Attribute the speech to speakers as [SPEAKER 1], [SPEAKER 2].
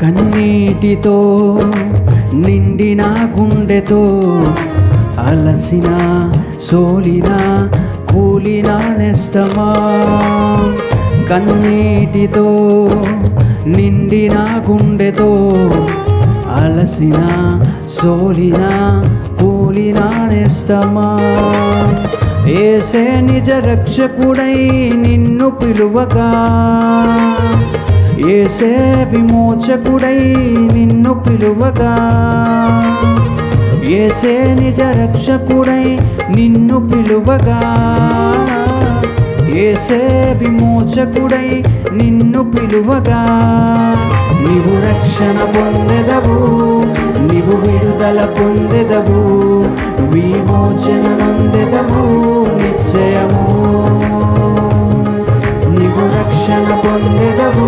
[SPEAKER 1] కన్నీటితో నిండిన గుండెతో అలసిన సోలిన కూలిన నేస్తమా, కన్నీటితో నిండిన గుండెతో అలసిన సోలిన కూలిన నేస్తమా, యేసే నిజ రక్షకుడై నిన్ను పిలువగా, యేసే విమోచకుడై నిన్ను పిలువగా, యేసే నిజ రక్షకుడై నిన్ను పిలువగా, యేసే విమోచకుడై నిన్ను పిలువగా, నీవు రక్షణ పొందెదవు, నీవు విడుదల పొందెదవు, విమోచన నొందెదవు నిశ్చయము, నీవు రక్షణ పొందెదవు,